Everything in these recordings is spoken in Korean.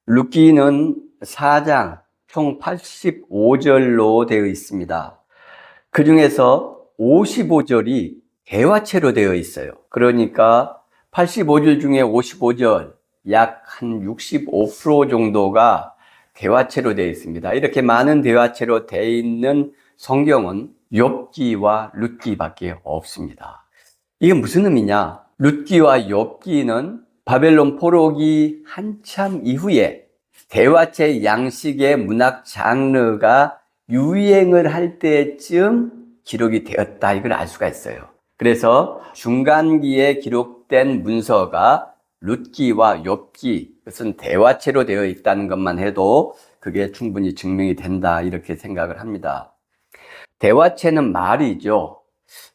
룻기는 4장 총 85절로 되어 있습니다. 그 중에서 55절이 대화체로 되어 있어요. 그러니까 85절 중에 55절, 약 한 65% 정도가 대화체로 되어 있습니다. 이렇게 많은 대화체로 되어 있는 성경은 욥기와 룻기밖에 없습니다. 이게 무슨 의미냐? 룻기와 욥기는 바벨론 포로기 한참 이후에 대화체 양식의 문학 장르가 유행을 할 때쯤 기록이 되었다, 이걸 알 수가 있어요. 그래서 중간기에 기록된 문서가 룻기와 욥기, 그것은 대화체로 되어 있다는 것만 해도 그게 충분히 증명이 된다, 이렇게 생각을 합니다. 대화체는 말이죠.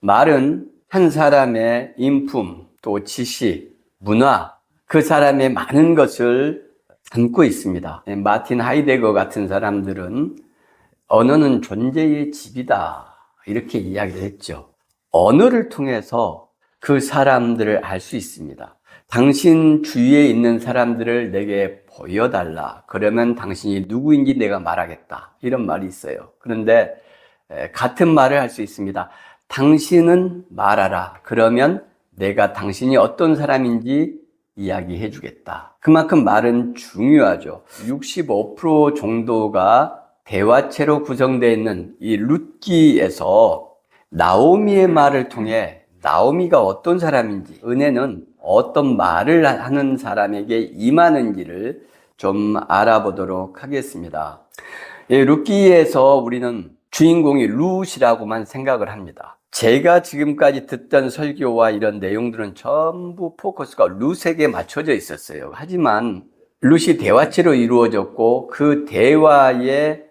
말은 한 사람의 인품, 또 지식, 문화, 그 사람의 많은 것을 담고 있습니다. 마틴 하이데거 같은 사람들은 언어는 존재의 집이다, 이렇게 이야기를 했죠. 언어를 통해서 그 사람들을 알 수 있습니다. 당신 주위에 있는 사람들을 내게 보여달라. 그러면 당신이 누구인지 내가 말하겠다, 이런 말이 있어요. 그런데 같은 말을 할 수 있습니다. 당신은 말하라. 그러면 내가 당신이 어떤 사람인지 이야기해 주겠다. 그만큼 말은 중요하죠. 65% 정도가 대화체로 구성되어 있는 이 룻기에서 나오미의 말을 통해 나오미가 어떤 사람인지, 은혜는 어떤 말을 하는 사람에게 임하는지를 좀 알아보도록 하겠습니다. 룻기에서 우리는 주인공이 룻이라고만 생각을 합니다. 제가 지금까지 듣던 설교와 이런 내용들은 전부 포커스가 룻에게 맞춰져 있었어요. 하지만 룻이 대화체로 이루어졌고 그 대화의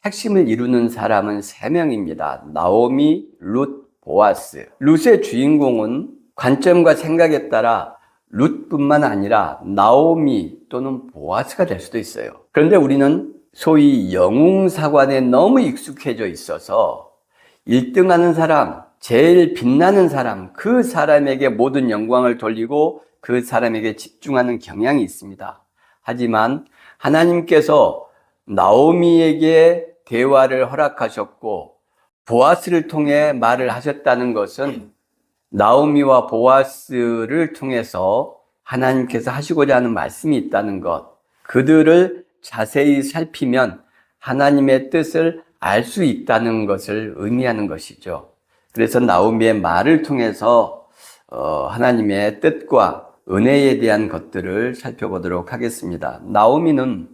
핵심을 이루는 사람은 3명입니다. 나오미, 룻, 보아스. 룻의 주인공은 관점과 생각에 따라 룻뿐만 아니라 나오미 또는 보아스가 될 수도 있어요. 그런데 우리는 소위 영웅사관에 너무 익숙해져 있어서 1등하는 사람, 제일 빛나는 사람, 그 사람에게 모든 영광을 돌리고 그 사람에게 집중하는 경향이 있습니다. 하지만 하나님께서 나오미에게 대화를 허락하셨고 보아스를 통해 말을 하셨다는 것은 나오미와 보아스를 통해서 하나님께서 하시고자 하는 말씀이 있다는 것, 그들을 자세히 살피면 하나님의 뜻을 알 수 있다는 것을 의미하는 것이죠. 그래서 나오미의 말을 통해서 하나님의 뜻과 은혜에 대한 것들을 살펴보도록 하겠습니다. 나오미는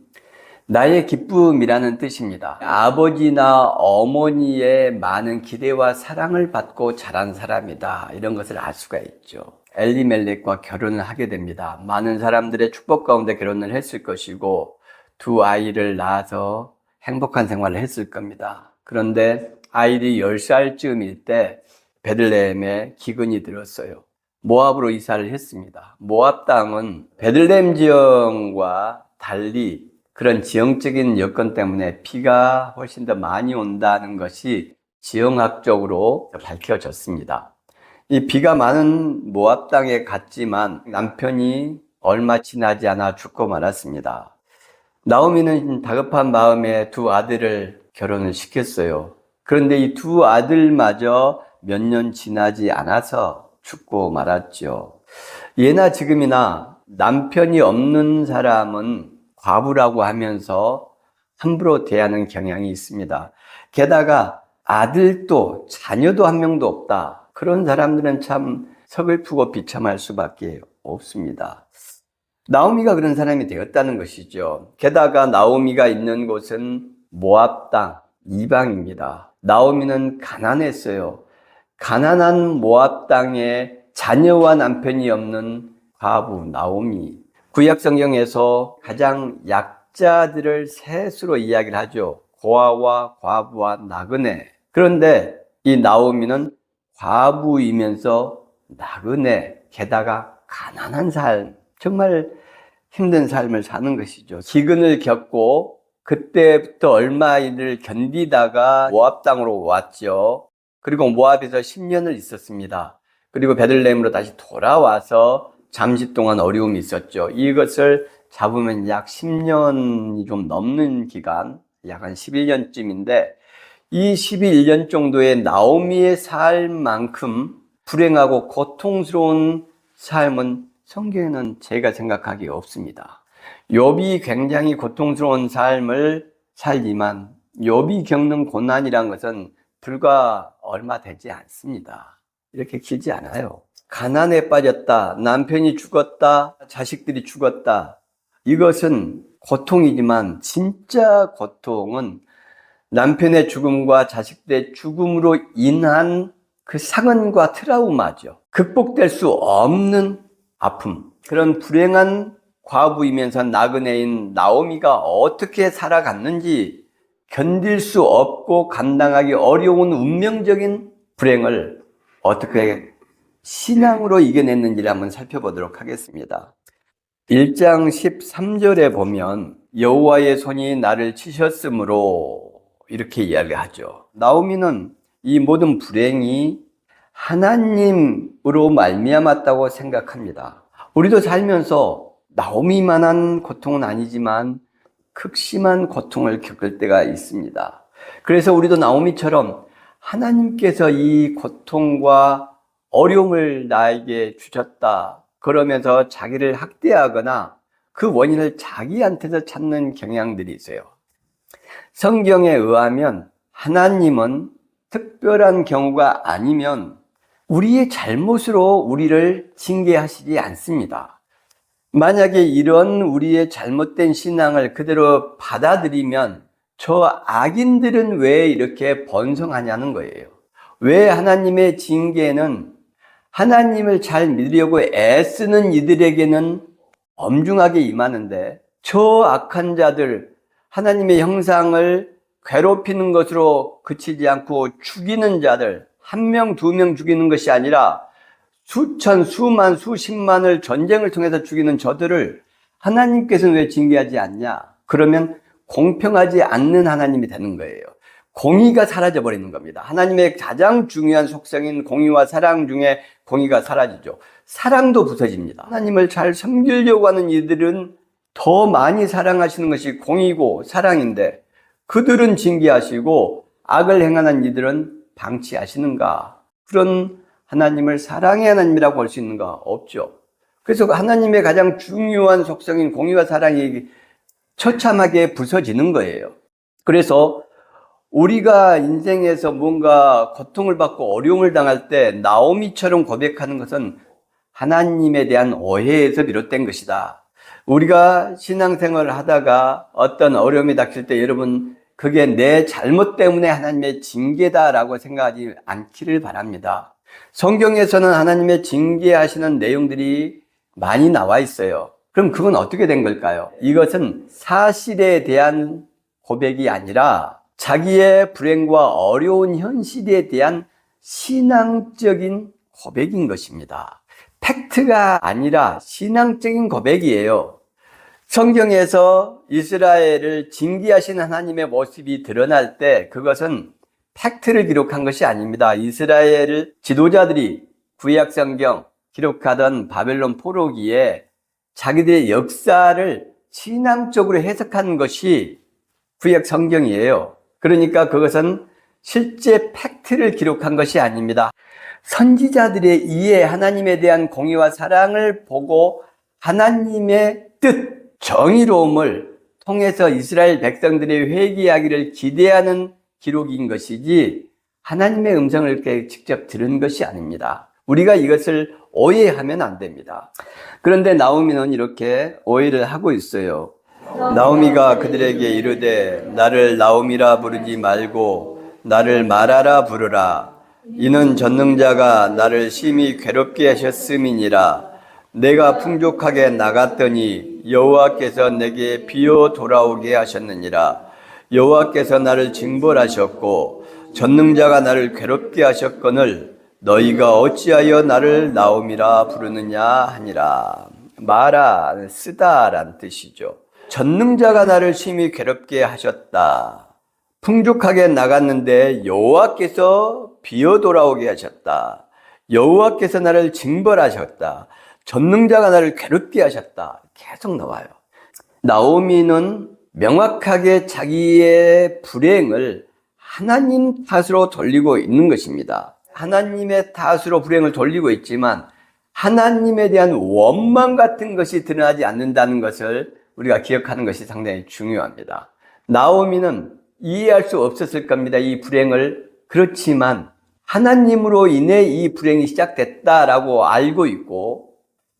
나의 기쁨이라는 뜻입니다. 아버지나 어머니의 많은 기대와 사랑을 받고 자란 사람이다, 이런 것을 알 수가 있죠. 엘리멜렉과 결혼을 하게 됩니다. 많은 사람들의 축복 가운데 결혼을 했을 것이고 2 아이를 낳아서 행복한 생활을 했을 겁니다. 그런데 아이들이 10살쯤일 때 베들레헴에 기근이 들었어요. 모압으로 이사를 했습니다. 모압 땅은 베들레헴 지형과 달리 그런 지형적인 여건 때문에 비가 훨씬 더 많이 온다는 것이 지형학적으로 밝혀졌습니다. 이 비가 많은 모압 땅에 갔지만 남편이 얼마 지나지 않아 죽고 말았습니다. 나오미는 다급한 마음에 2 아들을 결혼을 시켰어요. 그런데 이 2 아들마저 몇 년 지나지 않아서 죽고 말았죠. 예나 지금이나 남편이 없는 사람은 과부라고 하면서 함부로 대하는 경향이 있습니다. 게다가 아들도 자녀도 한 명도 없다, 그런 사람들은 참 서글프고 비참할 수밖에 없습니다. 나오미가 그런 사람이 되었다는 것이죠. 게다가 나오미가 있는 곳은 모압 땅, 이방입니다. 나오미는 가난했어요. 가난한 모압 땅에 자녀와 남편이 없는 과부 나오미. 구약 성경에서 가장 약자들을 셋으로 이야기를 하죠. 고아와 과부와 나그네. 그런데 이 나오미는 과부이면서 나그네, 게다가 가난한 삶, 정말 힘든 삶을 사는 것이죠. 기근을 겪고 그때부터 얼마를 견디다가 모압 땅으로 왔죠. 그리고 모압에서 10년을 있었습니다. 그리고 베들레헴으로 다시 돌아와서 잠시 동안 어려움이 있었죠. 이것을 잡으면 약 10년이 좀 넘는 기간, 약 한 11년쯤인데 이 11년 정도의 나오미의 삶만큼 불행하고 고통스러운 삶은 성경에는 제가 생각하기에 없습니다. 욥이 굉장히 고통스러운 삶을 살지만 욥이 겪는 고난이란 것은 불과 얼마 되지 않습니다. 이렇게 길지 않아요. 가난에 빠졌다, 남편이 죽었다, 자식들이 죽었다. 이것은 고통이지만 진짜 고통은 남편의 죽음과 자식들의 죽음으로 인한 그 상흔과 트라우마죠. 극복될 수 없는 아픔. 그런 불행한 과부이면서 나그네인 나오미가 어떻게 살아갔는지 견딜 수 없고 감당하기 어려운 운명적인 불행을 어떻게 신앙으로 이겨냈는지를 한번 살펴보도록 하겠습니다. 1장 13절에 보면 여호와의 손이 나를 치셨으므로 이렇게 이야기하죠. 나오미는 이 모든 불행이 하나님으로 말미암았다고 생각합니다. 우리도 살면서 나오미만한 고통은 아니지만 극심한 고통을 겪을 때가 있습니다. 그래서 우리도 나오미처럼 하나님께서 이 고통과 어려움을 나에게 주셨다 그러면서 자기를 학대하거나 그 원인을 자기한테서 찾는 경향들이 있어요. 성경에 의하면 하나님은 특별한 경우가 아니면 우리의 잘못으로 우리를 징계하시지 않습니다. 만약에 이런 우리의 잘못된 신앙을 그대로 받아들이면 저 악인들은 왜 이렇게 번성하냐는 거예요. 왜 하나님의 징계는 하나님을 잘 믿으려고 애쓰는 이들에게는 엄중하게 임하는데 저 악한 자들, 하나님의 형상을 괴롭히는 것으로 그치지 않고 죽이는 자들, 1명, 2명 죽이는 것이 아니라 수천, 수만, 수십만을 전쟁을 통해서 죽이는 저들을 하나님께서는 왜 징계하지 않냐? 그러면 공평하지 않는 하나님이 되는 거예요. 공의가 사라져버리는 겁니다. 하나님의 가장 중요한 속성인 공의와 사랑 중에 공의가 사라지죠. 사랑도 부서집니다. 하나님을 잘 섬기려고 하는 이들은 더 많이 사랑하시는 것이 공의고 사랑인데 그들은 징계하시고 악을 행하는 이들은 방치하시는가? 그런 하나님을 사랑의 하나님이라고 할 수 있는가? 없죠. 그래서 하나님의 가장 중요한 속성인 공의와 사랑이 처참하게 부서지는 거예요. 그래서 우리가 인생에서 뭔가 고통을 받고 어려움을 당할 때 나오미처럼 고백하는 것은 하나님에 대한 오해에서 비롯된 것이다. 우리가 신앙생활을 하다가 어떤 어려움이 닥칠 때 여러분 그게 내 잘못 때문에 하나님의 징계다라고 생각하지 않기를 바랍니다. 성경에서는 하나님의 징계하시는 내용들이 많이 나와 있어요. 그럼 그건 어떻게 된 걸까요? 이것은 사실에 대한 고백이 아니라 자기의 불행과 어려운 현실에 대한 신앙적인 고백인 것입니다. 팩트가 아니라 신앙적인 고백이에요. 성경에서 이스라엘을 징계하신 하나님의 모습이 드러날 때 그것은 팩트를 기록한 것이 아닙니다. 이스라엘 지도자들이 구약 성경 기록하던 바벨론 포로기에 자기들의 역사를 신앙적으로 해석한 것이 구약 성경이에요. 그러니까 그것은 실제 팩트를 기록한 것이 아닙니다. 선지자들의 이해, 하나님에 대한 공의와 사랑을 보고 하나님의 뜻, 정의로움을 통해서 이스라엘 백성들의 회개하기를 기대하는 기록인 것이지 하나님의 음성을 이렇게 직접 들은 것이 아닙니다. 우리가 이것을 오해하면 안 됩니다. 그런데 나오미는 이렇게 오해를 하고 있어요. 나오미가 그들에게 이르되 나를 나오미라 부르지 말고 나를 마라라 부르라. 이는 전능자가 나를 심히 괴롭게 하셨음이니라. 내가 풍족하게 나갔더니 여호와께서 내게 비어 돌아오게 하셨느니라. 여호와께서 나를 징벌하셨고 전능자가 나를 괴롭게 하셨거늘 너희가 어찌하여 나를 나오미라 부르느냐 하니라. 마라, 쓰다라는 뜻이죠. 전능자가 나를 심히 괴롭게 하셨다. 풍족하게 나갔는데 여호와께서 비어 돌아오게 하셨다. 여호와께서 나를 징벌하셨다. 전능자가 나를 괴롭게 하셨다. 계속 나와요. 나오미는 명확하게 자기의 불행을 하나님 탓으로 돌리고 있는 것입니다. 하나님의 탓으로 불행을 돌리고 있지만 하나님에 대한 원망 같은 것이 드러나지 않는다는 것을 우리가 기억하는 것이 상당히 중요합니다. 나오미는 이해할 수 없었을 겁니다. 이 불행을. 그렇지만 하나님으로 인해 이 불행이 시작됐다라고 알고 있고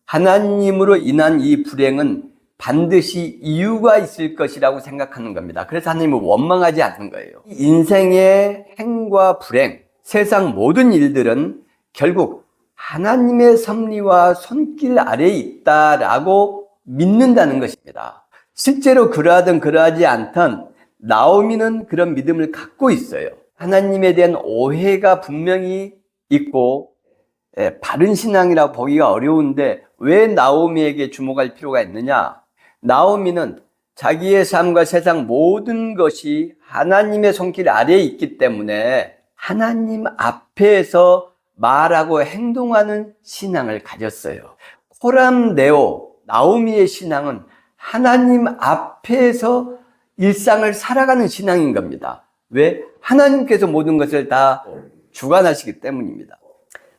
하나님으로 인한 이 불행은 반드시 이유가 있을 것이라고 생각하는 겁니다. 그래서 하나님을 원망하지 않는 거예요. 인생의 행과 불행, 세상 모든 일들은 결국 하나님의 섭리와 손길 아래에 있다라고 믿는다는 것입니다. 실제로 그러하든 그러하지 않든 나오미는 그런 믿음을 갖고 있어요. 하나님에 대한 오해가 분명히 있고 바른 신앙이라고 보기가 어려운데 왜 나오미에게 주목할 필요가 있느냐? 나오미는 자기의 삶과 세상 모든 것이 하나님의 손길 아래에 있기 때문에 하나님 앞에서 말하고 행동하는 신앙을 가졌어요. 코람네오, 나오미의 신앙은 하나님 앞에서 일상을 살아가는 신앙인 겁니다. 왜? 하나님께서 모든 것을 다 주관하시기 때문입니다.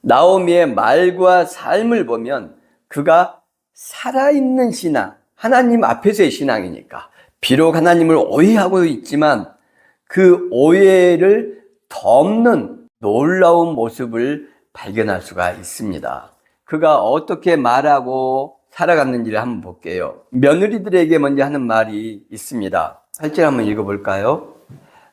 나오미의 말과 삶을 보면 그가 살아있는 신앙, 하나님 앞에서의 신앙이니까 비록 하나님을 오해하고 있지만 그 오해를 덮는 놀라운 모습을 발견할 수가 있습니다. 그가 어떻게 말하고 살아갔는지를 한번 볼게요. 며느리들에게 먼저 하는 말이 있습니다. 8절 한번 읽어볼까요?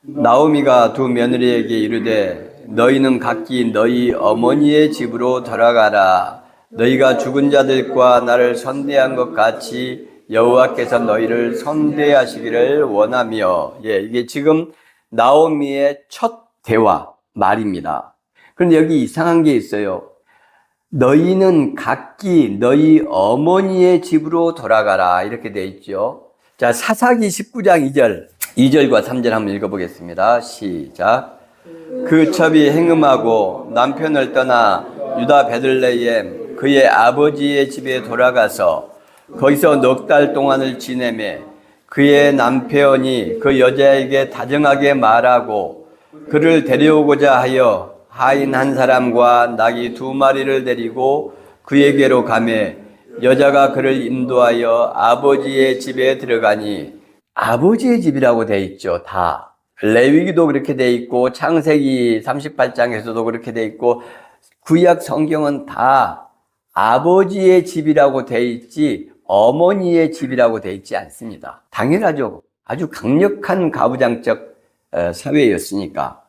나오미가 두 며느리에게 이르되 너희는 각기 너희 어머니의 집으로 돌아가라. 너희가 죽은 자들과 나를 선대한 것 같이 여호와께서 너희를 선대하시기를 원하며. 이게 지금 나오미의 첫 대화 말입니다. 그런데 여기 이상한 게 있어요. 너희는 각기 너희 어머니의 집으로 돌아가라 이렇게 돼 있죠. 자, 사사기 19장 2절과 3절 한번 읽어보겠습니다. 시작. 그 첩이 행음하고 남편을 떠나 유다 베들레헴 그의 아버지의 집에 돌아가서 거기서 넉 달 동안을 지내매 그의 남편이 그 여자에게 다정하게 말하고 그를 데려오고자 하여 하인 한 사람과 나귀 2마리를 데리고 그에게로 가매 여자가 그를 인도하여 아버지의 집에 들어가니. 아버지의 집이라고 돼 있죠. 다 레위기도 그렇게 돼 있고 창세기 38장에서도 그렇게 돼 있고 구약 성경은 다 아버지의 집이라고 돼 있지 어머니의 집이라고 돼 있지 않습니다. 당연하죠. 아주 강력한 가부장적 사회였으니까.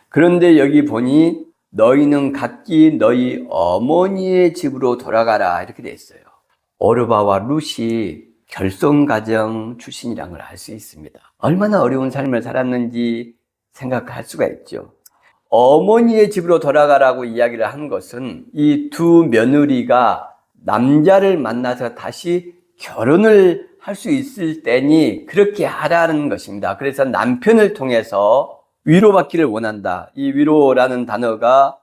그런데 여기 보니 너희는 각기 너희 어머니의 집으로 돌아가라 이렇게 돼 있어요. 오르바와 룻이 결손가정 출신이라는 걸 알 수 있습니다. 얼마나 어려운 삶을 살았는지 생각할 수가 있죠. 어머니의 집으로 돌아가라고 이야기를 한 것은 이 두 며느리가 남자를 만나서 다시 결혼을 할 수 있을 때니 그렇게 하라는 것입니다. 그래서 남편을 통해서 위로받기를 원한다. 이 위로라는 단어가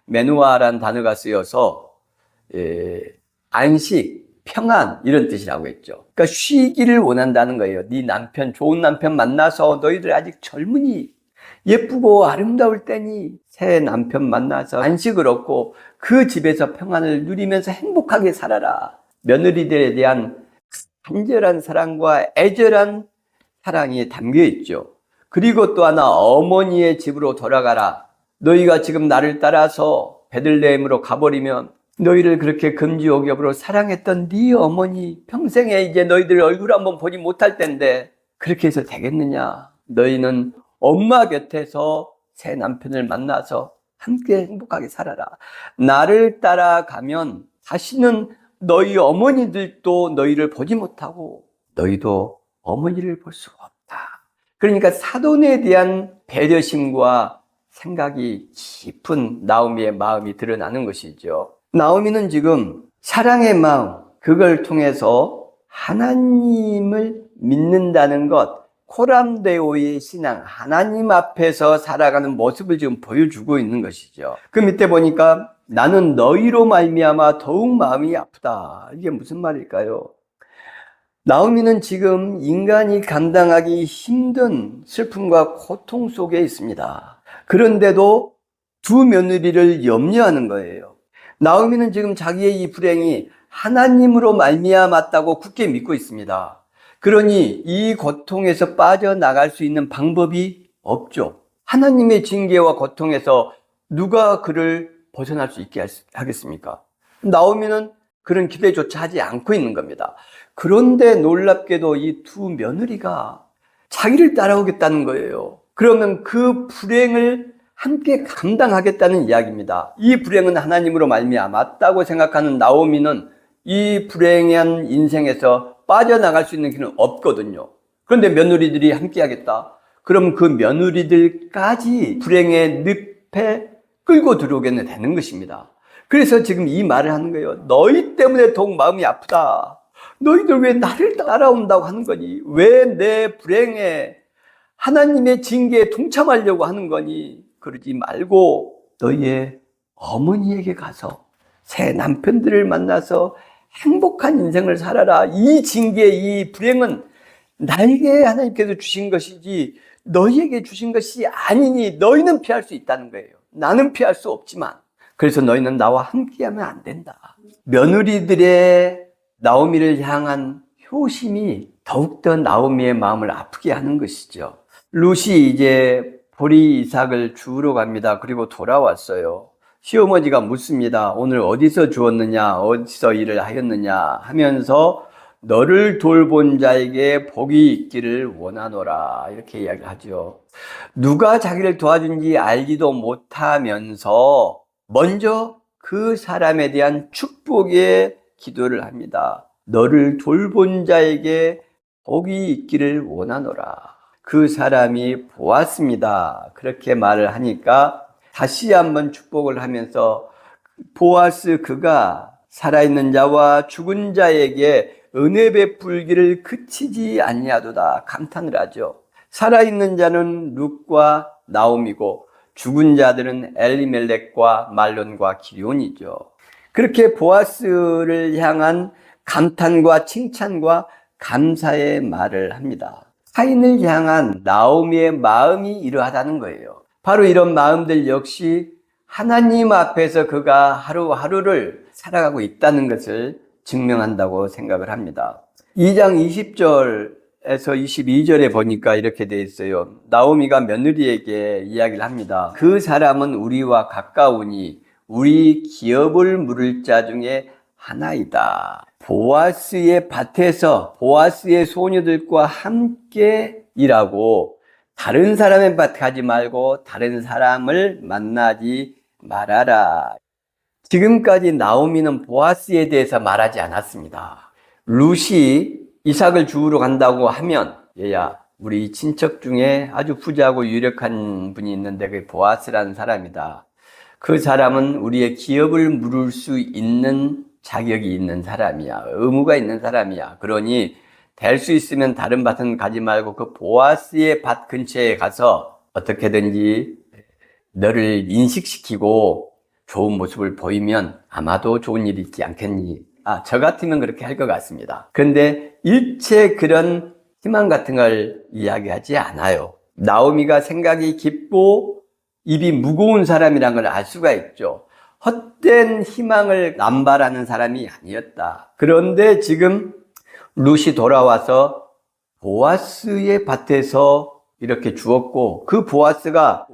메누아라는 단어가 쓰여서 안식, 평안 이런 뜻이라고 했죠. 그러니까 쉬기를 원한다는 거예요. 네 남편, 좋은 남편 만나서 너희들 아직 젊으니 예쁘고 아름다울 때니 새 남편 만나서 안식을 얻고 그 집에서 평안을 누리면서 행복하게 살아라. 며느리들에 대한 간절한 사랑과 애절한 사랑이 담겨 있죠. 그리고 또 하나 어머니의 집으로 돌아가라. 너희가 지금 나를 따라서 베들레헴으로 가버리면 너희를 그렇게 금지옥엽으로 사랑했던 네 어머니 평생에 이제 너희들 얼굴 한번 보지 못할 텐데 그렇게 해서 되겠느냐. 너희는 엄마 곁에서 새 남편을 만나서 함께 행복하게 살아라. 나를 따라가면 다시는 너희 어머니들도 너희를 보지 못하고 너희도 어머니를 볼 수 없다. 그러니까 사돈에 대한 배려심과 생각이 깊은 나오미의 마음이 드러나는 것이죠. 나오미는 지금 사랑의 마음, 그걸 통해서 하나님을 믿는다는 것, 코람데오의 신앙, 하나님 앞에서 살아가는 모습을 지금 보여주고 있는 것이죠. 그 밑에 보니까 나는 너희로 말미암아 더욱 마음이 아프다. 이게 무슨 말일까요? 나오미는 지금 인간이 감당하기 힘든 슬픔과 고통 속에 있습니다. 그런데도 두 며느리를 염려하는 거예요. 나오미는 지금 자기의 이 불행이 하나님으로 말미암았다고 굳게 믿고 있습니다. 그러니 이 고통에서 빠져나갈 수 있는 방법이 없죠. 하나님의 징계와 고통에서 누가 그를 벗어날 수 있게 하겠습니까? 나오미는 그런 기대조차 하지 않고 있는 겁니다. 그런데 놀랍게도 이 두 며느리가 자기를 따라오겠다는 거예요. 그러면 그 불행을 함께 감당하겠다는 이야기입니다. 이 불행은 하나님으로 말미암았다고 생각하는 나오미는 이 불행한 인생에서 빠져나갈 수 있는 길은 없거든요. 그런데 며느리들이 함께 하겠다. 그럼 그 며느리들까지 불행의 늪에 끌고 들어오게 되는 것입니다. 그래서 지금 이 말을 하는 거예요. 너희 때문에 더욱 마음이 아프다. 너희들 왜 나를 따라온다고 하는 거니? 왜 내 불행에 하나님의 징계에 동참하려고 하는 거니? 그러지 말고 너희의 어머니에게 가서 새 남편들을 만나서 행복한 인생을 살아라. 이 징계, 이 불행은 나에게 하나님께서 주신 것이지 너희에게 주신 것이 아니니 너희는 피할 수 있다는 거예요. 나는 피할 수 없지만 그래서 너희는 나와 함께하면 안 된다. 며느리들의 나오미를 향한 효심이 더욱더 나오미의 마음을 아프게 하는 것이죠. 룻이 이제 보리 이삭을 주우러 갑니다. 그리고 돌아왔어요. 시어머니가 묻습니다. 오늘 어디서 주었느냐, 어디서 일을 하였느냐 하면서 너를 돌본 자에게 복이 있기를 원하노라 이렇게 이야기를 하죠. 누가 자기를 도와준지 알지도 못하면서 먼저 그 사람에 대한 축복의 기도를 합니다. 너를 돌본 자에게 복이 있기를 원하노라. 그 사람이 보았습니다. 그렇게 말을 하니까 다시 한번 축복을 하면서 보아스 그가 살아있는 자와 죽은 자에게 은혜 베풀기를 그치지 아니하도다 감탄을 하죠. 살아있는 자는 룻과 나오미고 죽은 자들은 엘리멜렉과 말론과 기럝이죠. 그렇게 보아스를 향한 감탄과 칭찬과 감사의 말을 합니다. 타인을 향한 나오미의 마음이 이러하다는 거예요. 바로 이런 마음들 역시 하나님 앞에서 그가 하루하루를 살아가고 있다는 것을 증명한다고 생각을 합니다. 2장 20절에서 22절에 보니까 이렇게 되어 있어요. 나오미가 며느리에게 이야기를 합니다. 그 사람은 우리와 가까우니 우리 기업을 물을 자 중에 하나이다. 보아스의 밭에서 보아스의 소녀들과 함께 일하고 다른 사람의 밭 가지 말고 다른 사람을 만나지 말아라. 지금까지 나오미는 보아스에 대해서 말하지 않았습니다. 룻이 이삭을 주우러 간다고 하면 얘야 우리 친척 중에 아주 부자고 유력한 분이 있는데 그게 보아스라는 사람이다. 그 사람은 우리의 기업을 물을 수 있는 자격이 있는 사람이야. 의무가 있는 사람이야. 그러니 될 수 있으면 다른 밭은 가지 말고 그 보아스의 밭 근처에 가서 어떻게든지 너를 인식시키고 좋은 모습을 보이면 아마도 좋은 일이 있지 않겠니? 저 같으면 그렇게 할 것 같습니다. 그런데 일체 그런 희망 같은 걸 이야기하지 않아요. 나오미가 생각이 깊고 입이 무거운 사람이란 걸 알 수가 있죠. 헛된 희망을 남발하는 사람이 아니었다. 그런데 지금 룻이 돌아와서 보아스의 밭에서 이렇게 주었고 그 보아스가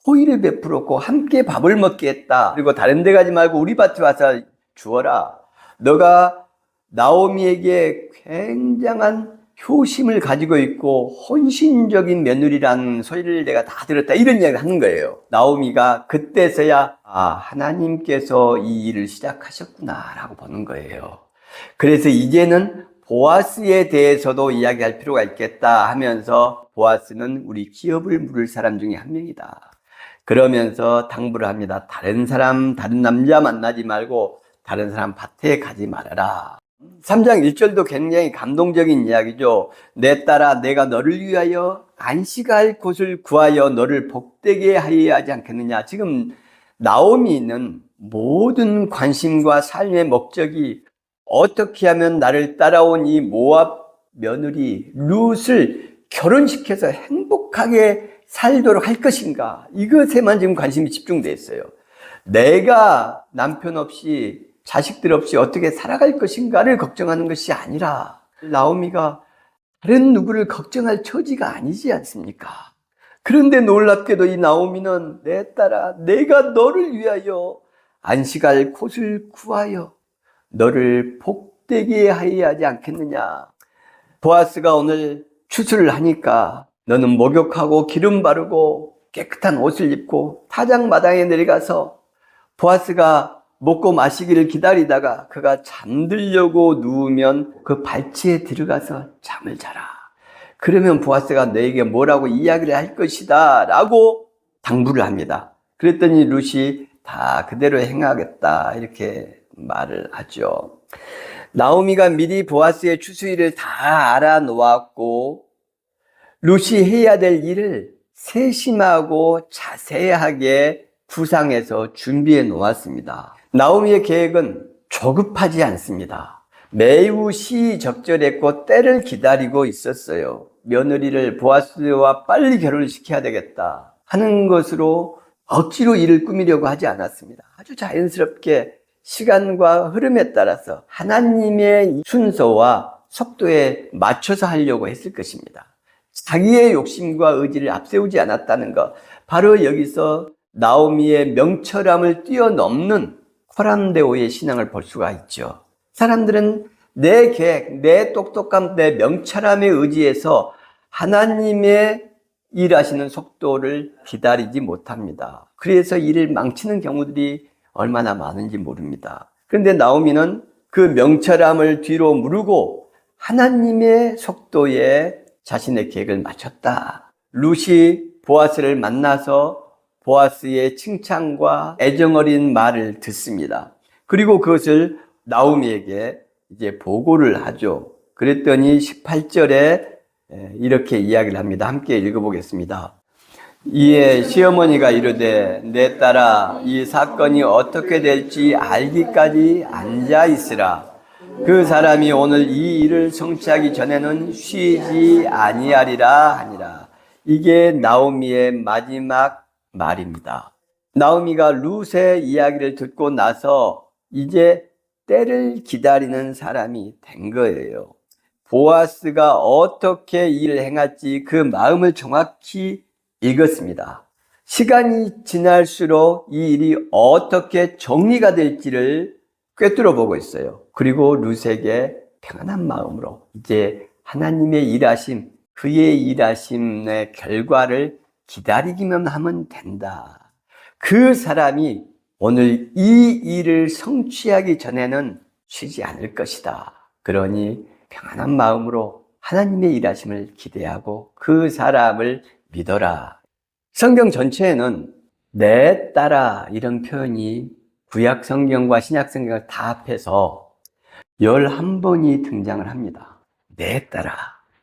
호의를 베풀었고 함께 밥을 먹게 했다. 그리고 다른 데 가지 말고 우리 밭에 와서 주어라. 너가 나오미에게 굉장한 효심을 가지고 있고 헌신적인 며느리라는 소리를 내가 다 들었다. 이런 이야기를 하는 거예요. 나오미가 그때서야 하나님께서 이 일을 시작하셨구나 라고 보는 거예요. 그래서 이제는 보아스에 대해서도 이야기할 필요가 있겠다 하면서 보아스는 우리 기업을 물을 사람 중에 한 명이다. 그러면서 당부를 합니다. 다른 남자 만나지 말고 다른 사람 밭에 가지 말아라. 3장 1절도 굉장히 감동적인 이야기죠. 내 딸아 내가 너를 위하여 안식할 곳을 구하여 너를 복되게 하여야 하지 않겠느냐. 지금 나오미는 모든 관심과 삶의 목적이 어떻게 하면 나를 따라온 이 모압 며느리 룻을 결혼시켜서 행복하게 살도록 할 것인가? 이것에만 지금 관심이 집중되어 있어요. 내가 남편 없이 자식들 없이 어떻게 살아갈 것인가를 걱정하는 것이 아니라 나오미가 다른 누구를 걱정할 처지가 아니지 않습니까? 그런데 놀랍게도 이 나오미는 내 딸아, 내가 너를 위하여 안식할 곳을 구하여 너를 복되게 하여야 하지 않겠느냐. 보아스가 오늘 추수를 하니까 너는 목욕하고 기름 바르고 깨끗한 옷을 입고 타작마당에 내려가서 보아스가 먹고 마시기를 기다리다가 그가 잠들려고 누우면 그 발치에 들어가서 잠을 자라. 그러면 보아스가 너에게 뭐라고 이야기를 할 것이다 라고 당부를 합니다. 그랬더니 룻이 다 그대로 행하겠다 이렇게 말을 하죠. 나오미가 미리 보아스의 추수일을 다 알아놓았고 룻이 해야 될 일을 세심하고 자세하게 구상해서 준비해 놓았습니다. 나오미의 계획은 조급하지 않습니다. 매우 시적절했고 때를 기다리고 있었어요. 며느리를 보아스와 빨리 결혼을 시켜야 되겠다 하는 것으로 억지로 일을 꾸미려고 하지 않았습니다. 아주 자연스럽게 시간과 흐름에 따라서 하나님의 순서와 속도에 맞춰서 하려고 했을 것입니다. 자기의 욕심과 의지를 앞세우지 않았다는 것, 바로 여기서 나오미의 명철함을 뛰어넘는 코란데오의 신앙을 볼 수가 있죠. 사람들은 내 계획, 내 똑똑함, 내 명철함에 의지해서 하나님의 일하시는 속도를 기다리지 못합니다. 그래서 일을 망치는 경우들이 얼마나 많은지 모릅니다. 그런데 나오미는 그 명철함을 뒤로 무르고 하나님의 속도에 자신의 계획을 맞췄다. 룻이 보아스를 만나서 보아스의 칭찬과 애정어린 말을 듣습니다. 그리고 그것을 나오미에게 이제 보고를 하죠. 그랬더니 18절에 이렇게 이야기를 합니다. 함께 읽어보겠습니다. 이에 시어머니가 이르되 내 딸아 이 사건이 어떻게 될지 알기까지 앉아 있으라. 그 사람이 오늘 이 일을 성취하기 전에는 쉬지 아니하리라 하니라. 이게 나오미의 마지막 말입니다. 나오미가 룻의 이야기를 듣고 나서 이제 때를 기다리는 사람이 된 거예요. 보아스가 어떻게 일을 행할지 그 마음을 정확히 읽었습니다. 시간이 지날수록 이 일이 어떻게 정리가 될지를 꿰뚫어 보고 있어요. 그리고 룻에게 평안한 마음으로 이제 하나님의 일하심, 그의 일하심의 결과를 기다리기만 하면 된다. 그 사람이 오늘 이 일을 성취하기 전에는 쉬지 않을 것이다. 그러니 평안한 마음으로 하나님의 일하심을 기대하고 그 사람을 믿어라. 성경 전체에는 내 딸아 이런 표현이 구약 성경과 신약 성경을 다 합해서 11번이 등장을 합니다. 내 딸아,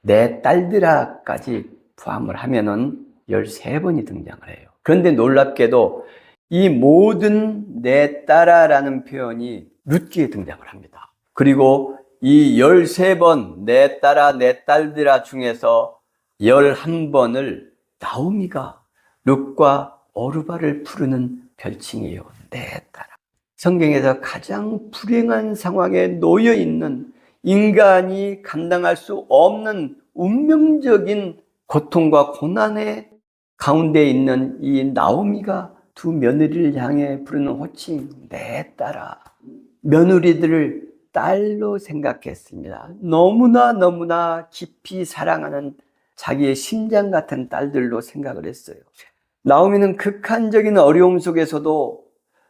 내 딸들아까지 포함을 하면은 13번이 등장을 해요. 그런데 놀랍게도 이 모든 내 딸아라는 표현이 룻기에 등장을 합니다. 그리고 이 13번 내 딸아, 내 딸들아 중에서 11번을 나오미가 룻과 오르바를 부르는 별칭이에요. 내 딸아. 성경에서 가장 불행한 상황에 놓여 있는 인간이 감당할 수 없는 운명적인 고통과 고난의 가운데 있는 이 나오미가 두 며느리를 향해 부르는 호칭, 내 딸아. 며느리들을 딸로 생각했습니다. 너무나 깊이 사랑하는 자기의 심장 같은 딸들로 생각을 했어요. 나오미는 극한적인 어려움 속에서도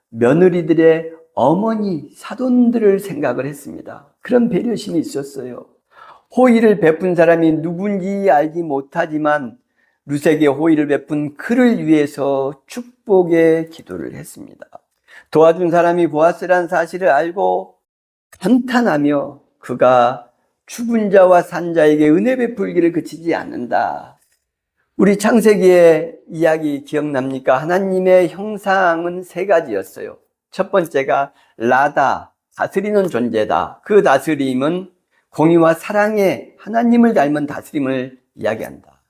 며느리들의 어머니, 사돈들을 생각을 했습니다. 그런 배려심이 있었어요. 호의를 베푼 사람이 누군지 알지 못하지만 룻에게 호의를 베푼 그를 위해서 축복의 기도를 했습니다. 도와준 사람이 보아스란 사실을 알고 감탄하며 그가 죽은 자와 산 자에게 은혜 베풀기를 그치지 않는다. 우리 창세기의 이야기 기억납니까? 하나님의 형상은 세 가지였어요. 첫 번째가 라다, 다스리는 존재다. 그 다스림은 공의와 사랑의 하나님을 닮은 다스림을 이야기한다.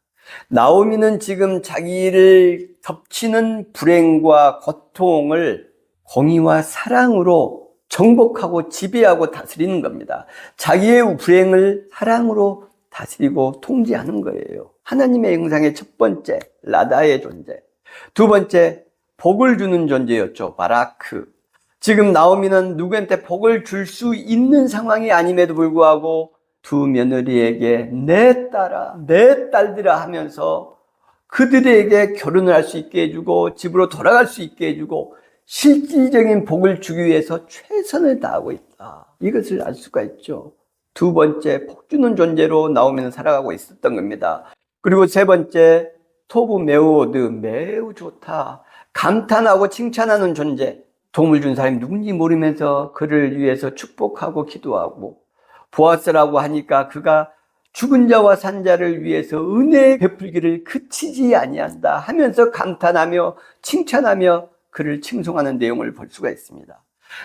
나오미는 지금 자기를 덮치는 불행과 고통을 공의와 사랑으로 정복하고 지배하고 다스리는 겁니다. 자기의 불행을 사랑으로 다스리고 통제하는 거예요. 하나님의 형상의 첫 번째, 라다의 존재. 두 번째, 복을 주는 존재였죠. 바라크. 지금 나오미는 누구한테 복을 줄 수 있는 상황이 아님에도 불구하고 두 며느리에게 내 딸아, 내 딸들아 하면서 그들에게 결혼을 할 수 있게 해주고 집으로 돌아갈 수 있게 해주고 실질적인 복을 주기 위해서 최선을 다하고 있다. 이것을 알 수가 있죠. 두 번째, 복 주는 존재로 나오미는 살아가고 있었던 겁니다. 그리고 세 번째, 토브 메오드, 매우 좋다. 감탄하고 칭찬하는 존재. 도움을 준 사람이 누군지 모르면서 그를 위해서 축복하고 기도하고 보아스라고 하니까 그가 죽은 자와 산 자를 위해서 은혜 베풀기를 그치지 아니한다 하면서 감탄하며 칭찬하며 그를 칭송하는 내용을 볼 수가 있습니다.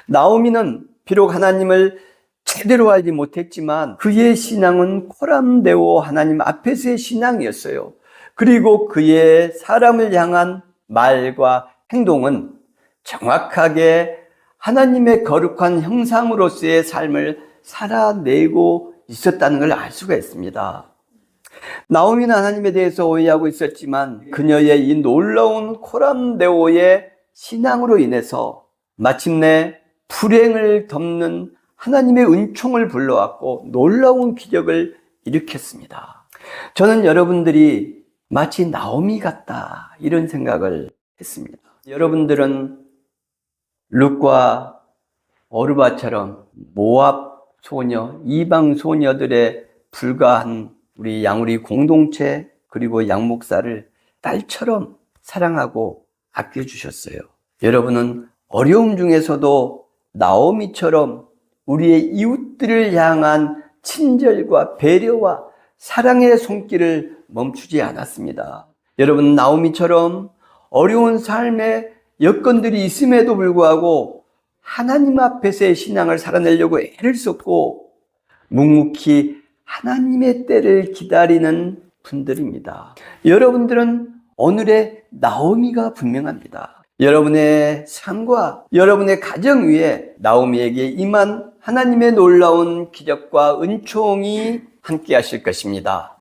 나오미는 비록 하나님을 제대로 알지 못했지만 그의 신앙은 코람데오 하나님 앞에서의 신앙이었어요. 그리고 그의 사람을 향한 말과 행동은 정확하게 하나님의 거룩한 형상으로서의 삶을 살아내고 있었다는 걸 알 수가 있습니다. 나오미는 하나님에 대해서 오해하고 있었지만 그녀의 이 놀라운 코람데오의 신앙으로 인해서 마침내 불행을 덮는 하나님의 은총을 불러왔고 놀라운 기적을 일으켰습니다. 저는 여러분들이 마치 나오미 같다 이런 생각을 했습니다. 여러분들은 룻과 오르바처럼 모압 소녀, 이방 소녀들의 불과한 우리 양우리 공동체 그리고 양 목사를 딸처럼 사랑하고 아껴주셨어요. 여러분은 어려움 중에서도 나오미처럼 우리의 이웃들을 향한 친절과 배려와 사랑의 손길을 멈추지 않았습니다. 여러분 나오미처럼 어려운 삶의 여건들이 있음에도 불구하고 하나님 앞에서의 신앙을 살아내려고 애를 썼고 묵묵히 하나님의 때를 기다리는 분들입니다. 여러분들은 오늘의 나오미가 분명합니다. 여러분의 삶과 여러분의 가정 위에 나오미에게 임한 하나님의 놀라운 기적과 은총이 함께 하실 것입니다.